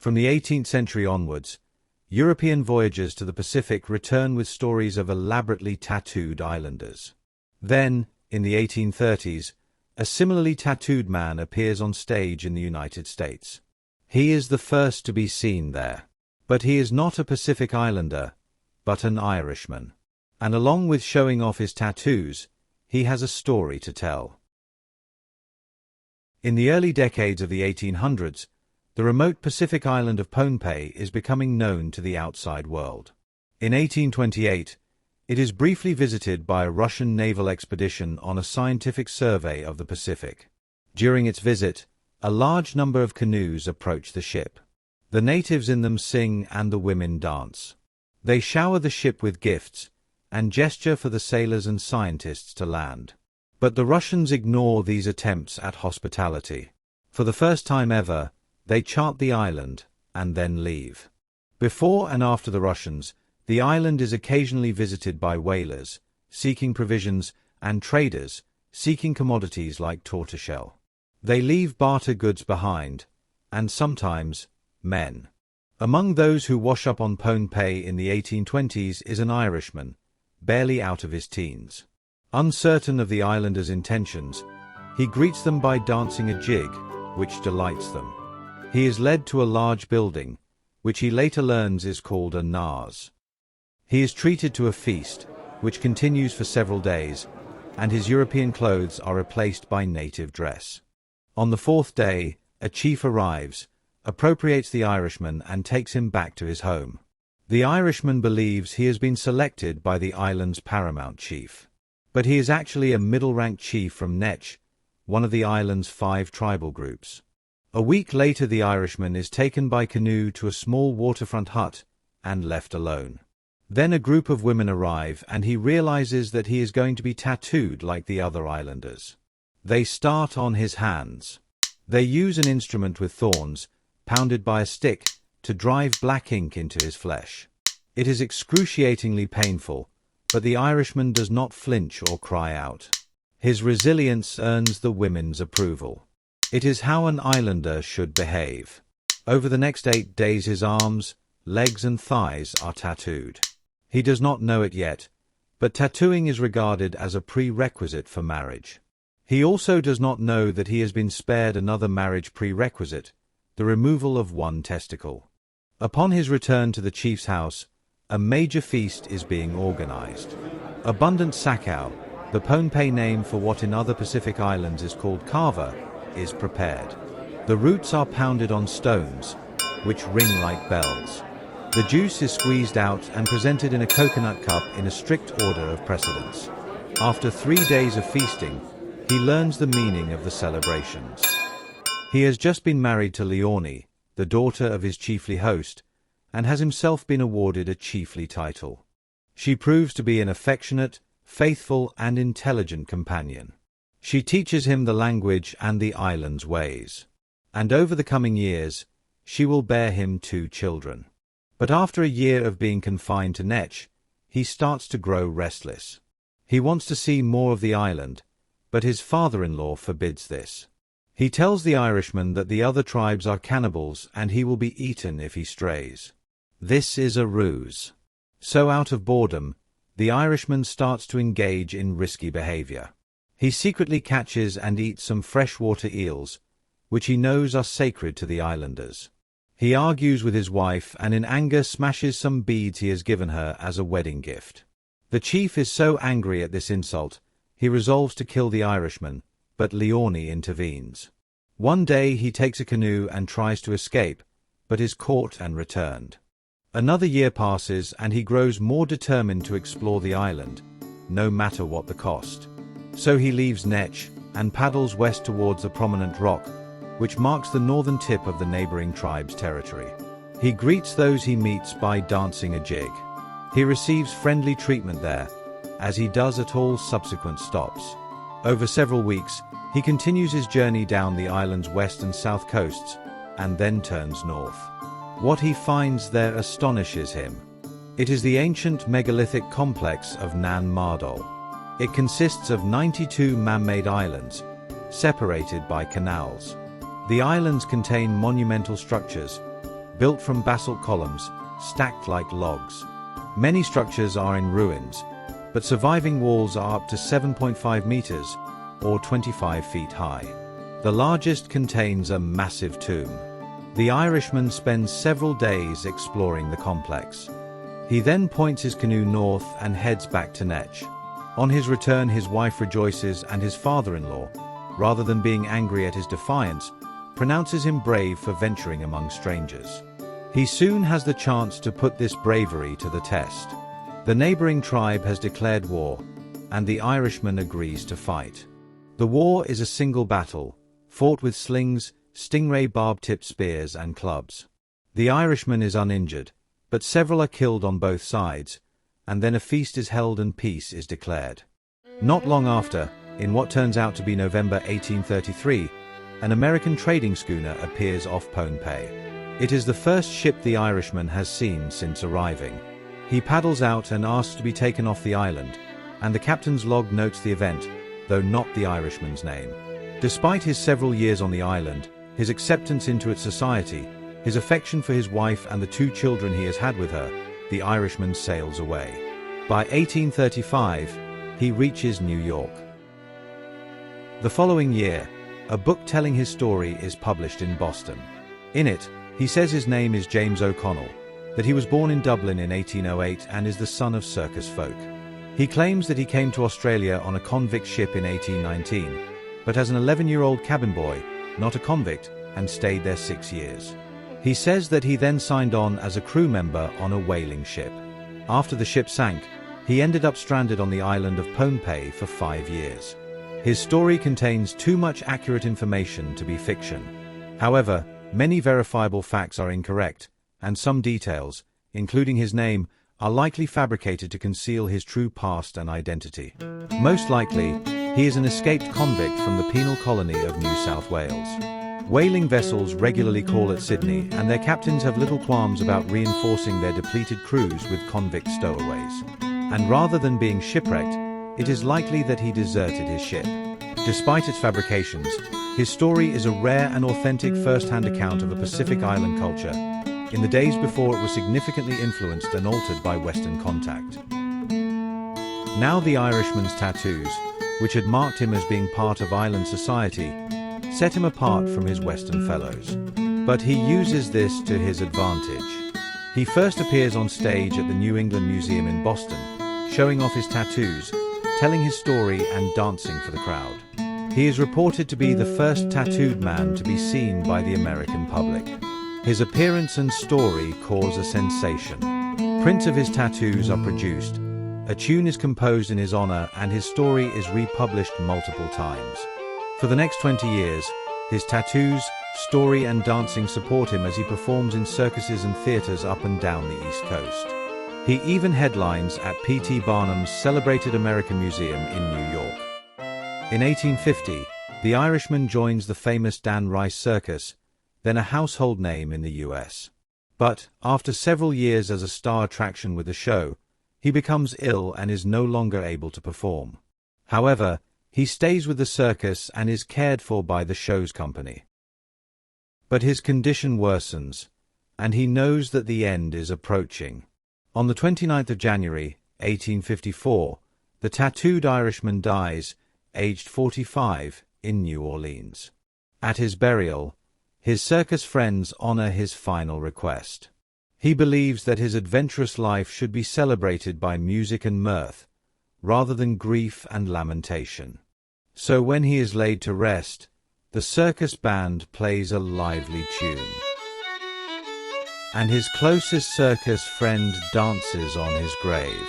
From the 18th century onwards, European voyagers to the Pacific return with stories of elaborately tattooed islanders. Then, in the 1830s, a similarly tattooed man appears on stage in the United States. He is the first to be seen there. But he is not a Pacific Islander, but an Irishman. And along with showing off his tattoos, he has a story to tell. In the early decades of the 1800s, the remote Pacific island of Pohnpei is becoming known to the outside world. In 1828, it is briefly visited by a Russian naval expedition on a scientific survey of the Pacific. During its visit, a large number of canoes approach the ship. The natives in them sing and the women dance. They shower the ship with gifts and gesture for the sailors and scientists to land. But the Russians ignore these attempts at hospitality. For the first time ever, they chart the island and then leave. Before and after the Russians, the island is occasionally visited by whalers, seeking provisions, and traders, seeking commodities like tortoiseshell. They leave barter goods behind, and sometimes, men. Among those who wash up on Pohnpei in the 1820s is an Irishman, barely out of his teens. Uncertain of the islanders' intentions, he greets them by dancing a jig, which delights them. He is led to a large building, which he later learns is called a nars. He is treated to a feast, which continues for several days, and his European clothes are replaced by native dress. On the fourth day, a chief arrives, appropriates the Irishman and takes him back to his home. The Irishman believes he has been selected by the island's paramount chief. But he is actually a middle-ranked chief from Nech, one of the island's 5 tribal groups. A week later the Irishman is taken by canoe to a small waterfront hut and left alone. Then a group of women arrive and he realizes that he is going to be tattooed like the other islanders. They start on his hands. They use an instrument with thorns, pounded by a stick, to drive black ink into his flesh. It is excruciatingly painful, but the Irishman does not flinch or cry out. His resilience earns the women's approval. It is how an islander should behave. Over the next 8 days his arms, legs and thighs are tattooed. He does not know it yet, but tattooing is regarded as a prerequisite for marriage. He also does not know that he has been spared another marriage prerequisite, the removal of one testicle. Upon his return to the chief's house, a major feast is being organized. Abundant sakau, the Pohnpei name for what in other Pacific islands is called kava, is prepared. The roots are pounded on stones, which ring like bells. The juice is squeezed out and presented in a coconut cup in a strict order of precedence. After 3 days of feasting, he learns the meaning of the celebrations. He has just been married to Leonie, the daughter of his chiefly host, and has himself been awarded a chiefly title. She proves to be an affectionate, faithful and intelligent companion. She teaches him the language and the island's ways. And over the coming years, she will bear him 2 children. But after a year of being confined to Nech, he starts to grow restless. He wants to see more of the island, but his father-in-law forbids this. He tells the Irishman that the other tribes are cannibals and he will be eaten if he strays. This is a ruse. So out of boredom, the Irishman starts to engage in risky behavior. He secretly catches and eats some freshwater eels, which he knows are sacred to the islanders. He argues with his wife and in anger smashes some beads he has given her as a wedding gift. The chief is so angry at this insult, he resolves to kill the Irishman, but Leonie intervenes. One day he takes a canoe and tries to escape, but is caught and returned. Another year passes and he grows more determined to explore the island, no matter what the cost. So he leaves Nech and paddles west towards the prominent rock, which marks the northern tip of the neighboring tribe's territory. He greets those he meets by dancing a jig. He receives friendly treatment there, as he does at all subsequent stops. Over several weeks, he continues his journey down the island's west and south coasts, and then turns north. What he finds there astonishes him. It is the ancient megalithic complex of Nan Mardol. It consists of 92 man-made islands, separated by canals. The islands contain monumental structures, built from basalt columns, stacked like logs. Many structures are in ruins, but surviving walls are up to 7.5 meters, or 25 feet high. The largest contains a massive tomb. The Irishman spends several days exploring the complex. He then points his canoe north and heads back to Netch. On his return, his wife rejoices, and his father-in-law, rather than being angry at his defiance, pronounces him brave for venturing among strangers. He soon has the chance to put this bravery to the test. The neighboring tribe has declared war, and the Irishman agrees to fight. The war is a single battle, fought with slings, stingray barb-tipped spears and clubs. The Irishman is uninjured, but several are killed on both sides, and then a feast is held and peace is declared. Not long after, in what turns out to be November 1833, an American trading schooner appears off Pohnpei. It is the first ship the Irishman has seen since arriving. He paddles out and asks to be taken off the island, and the captain's log notes the event, though not the Irishman's name. Despite his several years on the island, his acceptance into its society, his affection for his wife and the 2 children he has had with her, the Irishman sails away. By 1835, he reaches New York. The following year, a book telling his story is published in Boston. In it, he says his name is James O'Connell, that he was born in Dublin in 1808 and is the son of circus folk. He claims that he came to Australia on a convict ship in 1819, but as an 11-year-old cabin boy, not a convict, and stayed there 6 years. He says that he then signed on as a crew member on a whaling ship. After the ship sank, he ended up stranded on the island of Pohnpei for 5 years. His story contains too much accurate information to be fiction. However, many verifiable facts are incorrect, and some details, including his name, are likely fabricated to conceal his true past and identity. Most likely, he is an escaped convict from the penal colony of New South Wales. Whaling vessels regularly call at Sydney, and their captains have little qualms about reinforcing their depleted crews with convict stowaways. And rather than being shipwrecked, it is likely that he deserted his ship. Despite its fabrications, his story is a rare and authentic first-hand account of a Pacific Island culture, in the days before it was significantly influenced and altered by Western contact. Now the Irishman's tattoos, which had marked him as being part of island society, set him apart from his Western fellows. But he uses this to his advantage. He first appears on stage at the New England Museum in Boston, showing off his tattoos, telling his story and dancing for the crowd. He is reported to be the first tattooed man to be seen by the American public. His appearance and story cause a sensation. Prints of his tattoos are produced, a tune is composed in his honor, and his story is republished multiple times. For the next 20 years, his tattoos, story and dancing support him as he performs in circuses and theaters up and down the East Coast. He even headlines at P.T. Barnum's celebrated American Museum in New York. In 1850, the Irishman joins the famous Dan Rice Circus, then a household name in the U.S. But, after several years as a star attraction with the show, he becomes ill and is no longer able to perform. However, he stays with the circus and is cared for by the show's company. But his condition worsens, and he knows that the end is approaching. On the 29th of January, 1854, the tattooed Irishman dies, aged 45, in New Orleans. At his burial, his circus friends honor his final request. He believes that his adventurous life should be celebrated by music and mirth, rather than grief and lamentation. So when he is laid to rest, the circus band plays a lively tune. And his closest circus friend dances on his grave.